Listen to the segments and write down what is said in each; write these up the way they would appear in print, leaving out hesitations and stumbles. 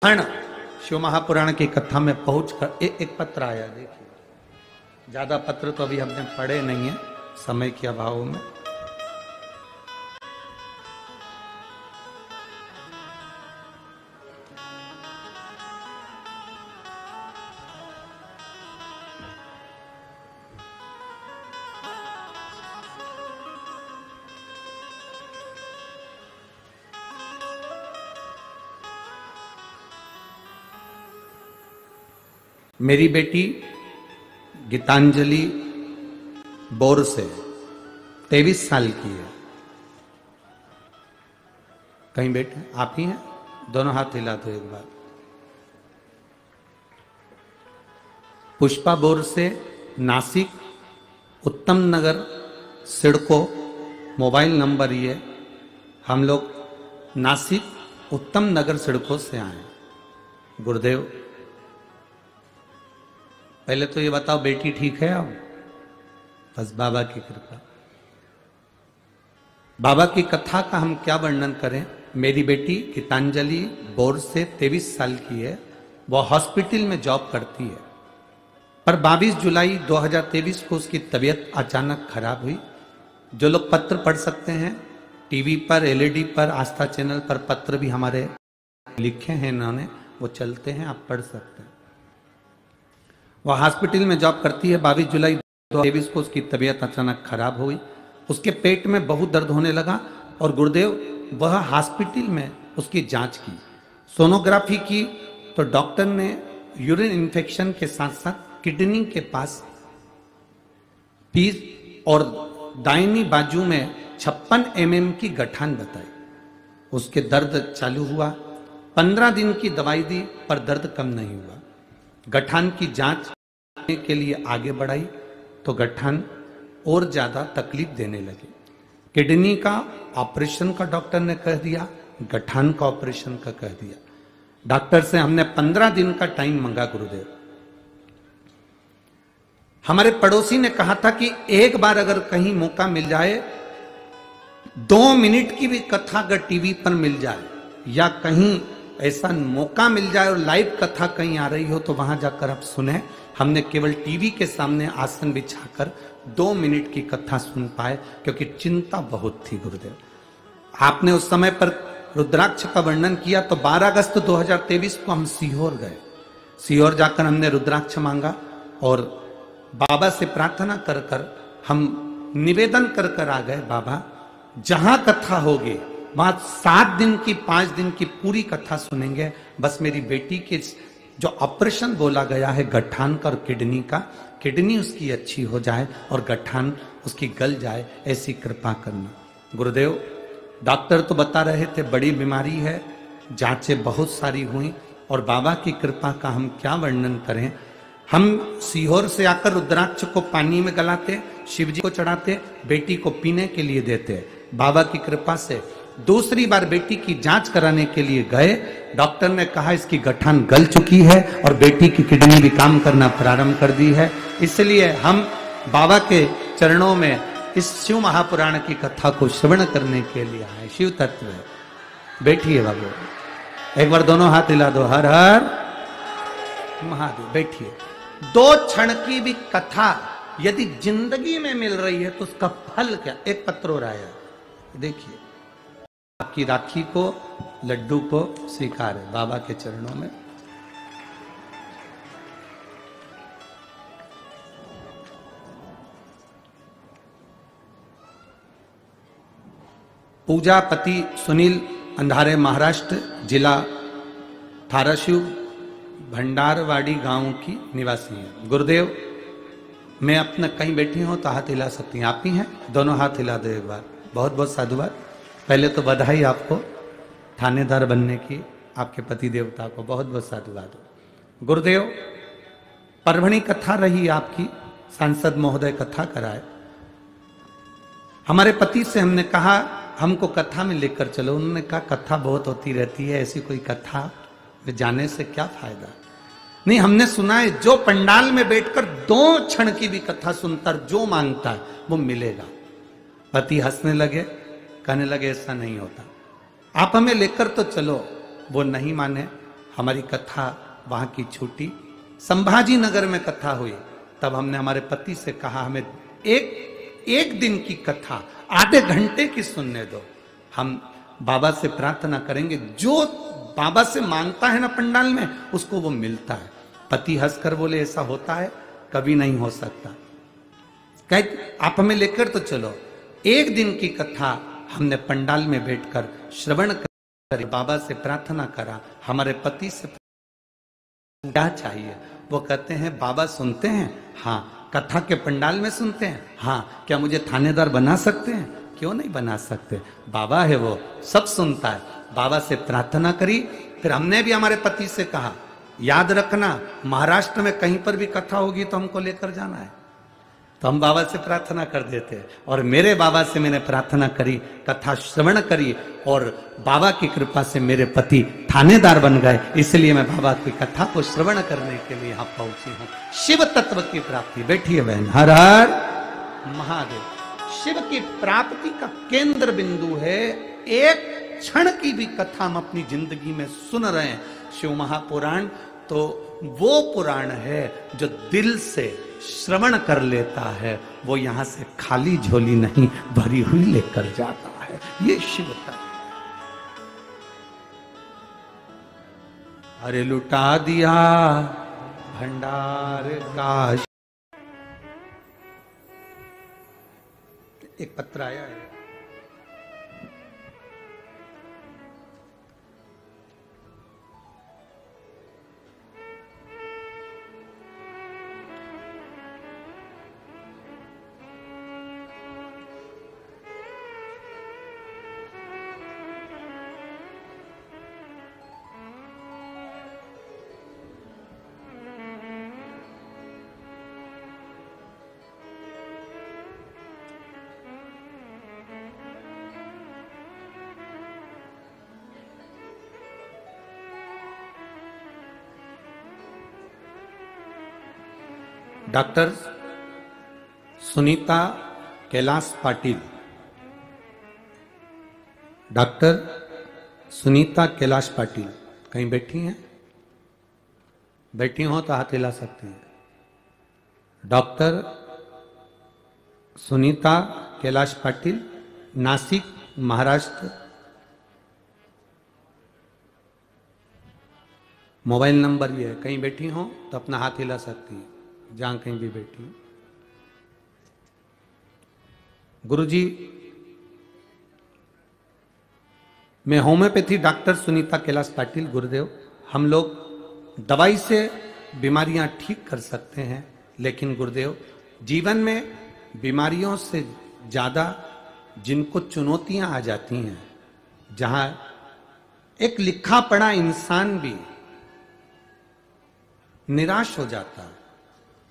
रामायण शिव महापुराण की कथा में पहुंचकर एक पत्र आया। देखिए, ज्यादा पत्र तो अभी हमने पढ़े नहीं है समय के अभाव में। मेरी बेटी गीतांजलि बोर से 23 साल की है। कहीं बेटे आप ही हैं? दोनों हाथ हिला दो एक बार। पुष्पा बोर से नासिक उत्तम नगर सिडको, मोबाइल नंबर ये। हम लोग नासिक उत्तम नगर सिडको से आए। गुरुदेव, पहले तो ये बताओ बेटी ठीक है? अब बस बाबा की कृपा। बाबा की कथा का हम क्या वर्णन करें। मेरी बेटी गीतांजलि बोर से 23 साल की है। वह हॉस्पिटल में जॉब करती है, पर 22 जुलाई 2023 को उसकी तबीयत अचानक खराब हुई। जो लोग पत्र पढ़ सकते हैं, टीवी पर, एलईडी पर, आस्था चैनल पर पत्र भी हमारे लिखे हैं इन्होंने, वो चलते हैं, आप पढ़ सकते हैं। वह हॉस्पिटल में जॉब करती है। 22 जुलाई 2023 को उसकी तबीयत अचानक खराब हुई। उसके पेट में बहुत दर्द होने लगा और गुरुदेव वह हॉस्पिटल में उसकी जांच की, सोनोग्राफी की, तो डॉक्टर ने यूरिन इन्फेक्शन के साथ साथ किडनी के पास पीस और दाहिनी बाजू में 56 mm की गठान बताई। उसके दर्द चालू हुआ। 15 दिन की दवाई दी पर दर्द कम नहीं हुआ। गठान की जांच के लिए आगे बढ़ाई तो गठान और ज्यादा तकलीफ देने लगी। किडनी का ऑपरेशन का डॉक्टर ने कह दिया, गठान का ऑपरेशन का कह दिया। डॉक्टर से हमने 15 दिन का टाइम मांगा। गुरुदेव, हमारे पड़ोसी ने कहा था कि एक बार अगर कहीं मौका मिल जाए, 2 मिनट की भी कथा अगर टीवी पर मिल जाए या कहीं ऐसा मौका मिल जाए और लाइव कथा कहीं आ रही हो तो वहां जाकर आप सुने। हमने केवल टीवी के सामने आसन बिछाकर 2 मिनट की कथा सुन पाए, क्योंकि चिंता बहुत थी। गुरुदेव, आपने उस समय पर रुद्राक्ष का वर्णन किया तो 12 अगस्त 2023 को हम सीहोर गए। सीहोर जाकर हमने रुद्राक्ष मांगा और बाबा से प्रार्थना कर कर हम निवेदन कर कर आ गए, बाबा जहां कथा होगी वहां 7 दिन की 5 दिन की पूरी कथा सुनेंगे। बस मेरी बेटी के जो ऑपरेशन बोला गया है गठान का और किडनी का, किडनी उसकी अच्छी हो जाए और गठान उसकी गल जाए, ऐसी कृपा करना। गुरुदेव, डॉक्टर तो बता रहे थे बड़ी बीमारी है, जांचें बहुत सारी हुई और बाबा की कृपा का हम क्या वर्णन करें। हम सीहोर से आकर रुद्राक्ष को पानी में गलाते, शिव जी को चढ़ाते, बेटी को पीने के लिए देते। बाबा की कृपा से दूसरी बार बेटी की जांच कराने के लिए गए। डॉक्टर ने कहा इसकी गठान गल चुकी है और बेटी की किडनी भी काम करना प्रारंभ कर दी है। इसलिए हम बाबा के चरणों में इस शिव महापुराण की कथा को श्रवण करने के लिए आए। शिव तत्व है। बैठिए बाबू, एक बार दोनों हाथ हिला दो। हर हर महादेव। बैठिए। 2 क्षण की भी कथा यदि जिंदगी में मिल रही है तो उसका फल क्या। एक पत्र हो रहा है, देखिए, आपकी राखी को, लड्डू को स्वीकार है बाबा के चरणों में। पूजापति सुनील, अंधारे महाराष्ट्र, जिला धाराशिव, भंडारवाड़ी गांव की निवासी है। गुरुदेव, मैं अपना कहीं बैठी हूं तो हाथ हिला सकती हैं। आप ही हैं? दोनों हाथ हिला दो एक बार। बहुत बहुत साधुवाद। पहले तो बधाई आपको थानेदार बनने की, आपके पति देवता को बहुत बहुत साधुवाद। गुरुदेव, परभणी कथा रही आपकी, सांसद महोदय कथा कराए। हमारे पति से हमने कहा हमको कथा में लेकर चलो। उन्होंने कहा कथा बहुत होती रहती है, ऐसी कोई कथा में जाने से क्या फायदा। नहीं, हमने सुना है जो पंडाल में बैठकर 2 क्षण की भी कथा सुनकर जो मांगता है वो मिलेगा। पति हंसने लगे, कहने लगे ऐसा नहीं होता, आप हमें लेकर तो चलो। वो नहीं माने। हमारी कथा वहां की छूटी, संभाजी नगर में कथा हुई। तब हमने हमारे पति से कहा हमें एक दिन की कथा आधे घंटे की सुनने दो, हम बाबा से प्रार्थना करेंगे। जो बाबा से मांगता है ना पंडाल में, उसको वो मिलता है। पति हंसकर बोले ऐसा होता है? कभी नहीं हो सकता। कहे आप हमें लेकर तो चलो। एक दिन की कथा हमने पंडाल में बैठकर श्रवण कर बाबा से प्रार्थना करा। हमारे पति से क्या चाहिए? वो कहते हैं बाबा सुनते हैं? हाँ। कथा के पंडाल में सुनते हैं? हाँ। क्या मुझे थानेदार बना सकते हैं? क्यों नहीं बना सकते, बाबा है वो, सब सुनता है। बाबा से प्रार्थना करी। फिर हमने भी हमारे पति से कहा याद रखना महाराष्ट्र में कहीं पर भी कथा होगी तो हमको लेकर जाना है। तो हम बाबा से प्रार्थना कर देते हैं। और मेरे बाबा से मैंने प्रार्थना करी, कथा श्रवण करी, और बाबा की कृपा से मेरे पति थानेदार बन गए। इसलिए मैं बाबा की कथा को श्रवण करने के लिए यहां पहुंची हूं। शिव तत्व की प्राप्ति। बैठिए बहन। हर हर महादेव। शिव की प्राप्ति का केंद्र बिंदु है। एक क्षण की भी कथा हम अपनी जिंदगी में सुन रहे हैं, शिव महापुराण, तो वो पुराण है जो दिल से श्रवण कर लेता है, वो यहां से खाली झोली नहीं भरी हुई लेकर जाता है। ये शिव तत्व। अरे लुटा दिया भंडार का। एक पत्र आया है, डॉक्टर सुनीता कैलाश पाटिल। डॉक्टर सुनीता कैलाश पाटिल कहीं बैठी हैं? बैठी हो तो हाथ हिला सकते हैं। Doctor Sunita Kailash Patil, Nashik, Maharashtra. Mobile number ये है, कहीं बैठी हो तो अपना हाथ हिला सकती है जहां कहीं भी बैठी। गुरुजी, मैं होम्योपैथी डॉक्टर सुनीता कैलाश पाटिल, गुरुदेव। हम लोग दवाई से बीमारियां ठीक कर सकते हैं, लेकिन गुरुदेव जीवन में बीमारियों से ज्यादा जिनको चुनौतियां आ जाती हैं, जहां एक लिखा पढ़ा इंसान भी निराश हो जाता है।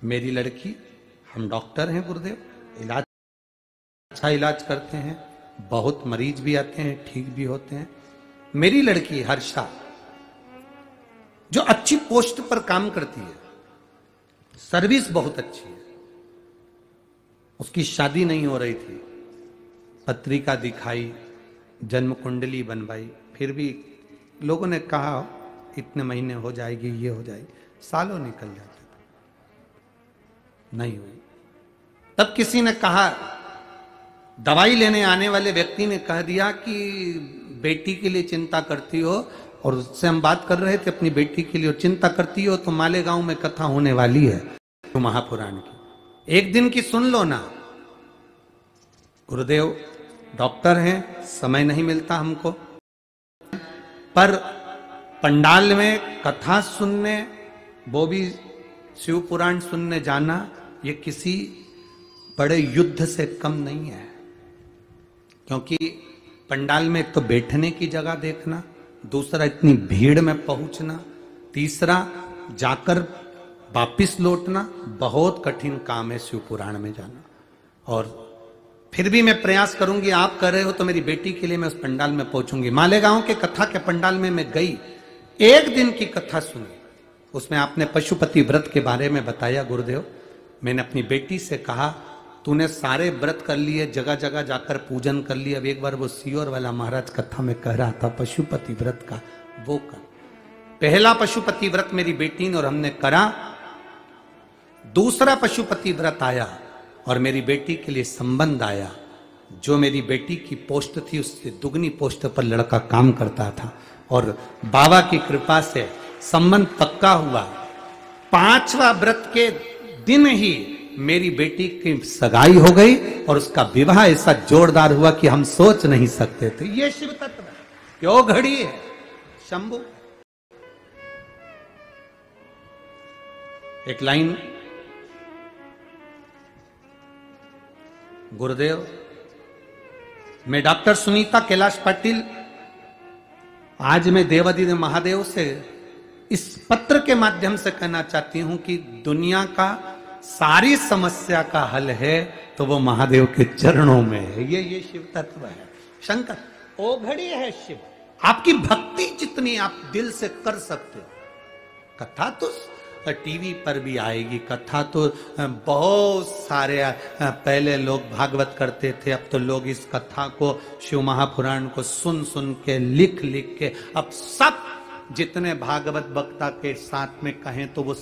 मेरी लड़की, हम डॉक्टर हैं गुरुदेव, इलाज अच्छा इलाज करते हैं, बहुत मरीज भी आते हैं, ठीक भी होते हैं। मेरी लड़की हर्षा जो अच्छी पोस्ट पर काम करती है, सर्विस बहुत अच्छी है, उसकी शादी नहीं हो रही थी, पत्रिका दिखाई, जन्म कुंडली बनवाई, फिर भी लोगों ने कहा इतने महीने हो जाएगी, ये हो जाएगी, सालों निकल जाते थे, नहीं हुई। तब किसी ने कहा, दवाई लेने आने वाले व्यक्ति ने कह दिया कि बेटी के लिए चिंता करती हो, और उससे हम बात कर रहे थे अपनी बेटी के लिए, और चिंता करती हो तो मालेगांव में कथा होने वाली है तो महापुराण की, एक दिन की सुन लो ना। गुरुदेव डॉक्टर हैं, समय नहीं मिलता हमको, पर पंडाल में कथा सुनने, वो भी शिव पुराण सुनने जाना, ये किसी बड़े युद्ध से कम नहीं है। क्योंकि पंडाल में तो बैठने की जगह देखना, दूसरा इतनी भीड़ में पहुंचना, तीसरा जाकर वापिस लौटना, बहुत कठिन काम है शिव पुराण में जाना। और फिर भी मैं प्रयास करूंगी, आप कर रहे हो तो मेरी बेटी के लिए मैं उस पंडाल में पहुंचूंगी। मालेगांव के कथा के पंडाल में मैं गई, एक दिन की कथा सुनी, उसमें आपने पशुपति व्रत के बारे में बताया गुरुदेव। मैंने अपनी बेटी से कहा, तूने सारे व्रत कर लिए, जगह जगह जाकर पूजन कर लिए, अब एक बार वो सीओर वाला महाराज कथा में कह रहा था पशुपति व्रत का, वो कर। पहला पशुपति व्रत मेरी बेटी ने और हमने करा। दूसरा पशुपति व्रत आया और मेरी बेटी के लिए संबंध आया। जो मेरी बेटी की पोस्ट थी उससे दुगनी पोस्ट पर लड़का काम करता था और बाबा की कृपा से संबंध पक्का हुआ। पांचवा व्रत के दिन ही मेरी बेटी की सगाई हो गई और उसका विवाह ऐसा जोरदार हुआ कि हम सोच नहीं सकते थे। ये शिव तत्व है, क्यों घड़ी है शंभु। एक लाइन गुरुदेव, मैं डॉक्टर सुनीता कैलाश पाटिल, आज मैं देवादिदेव महादेव से इस पत्र के माध्यम से कहना चाहती हूं कि दुनिया का सारी समस्या का हल है तो वो महादेव के चरणों में है। ये शिव तत्व है। शंकर ओ घड़ी है शिव। आपकी भक्ति जितनी आप दिल से कर सकते हो। कथा तो टीवी पर भी आएगी, कथा तो बहुत सारे पहले लोग भागवत करते थे, अब तो लोग इस कथा को शिव महापुराण को सुन सुन के लिख लिख के अब सब जितने भागवत वक्ता के साथ में कहें तो वो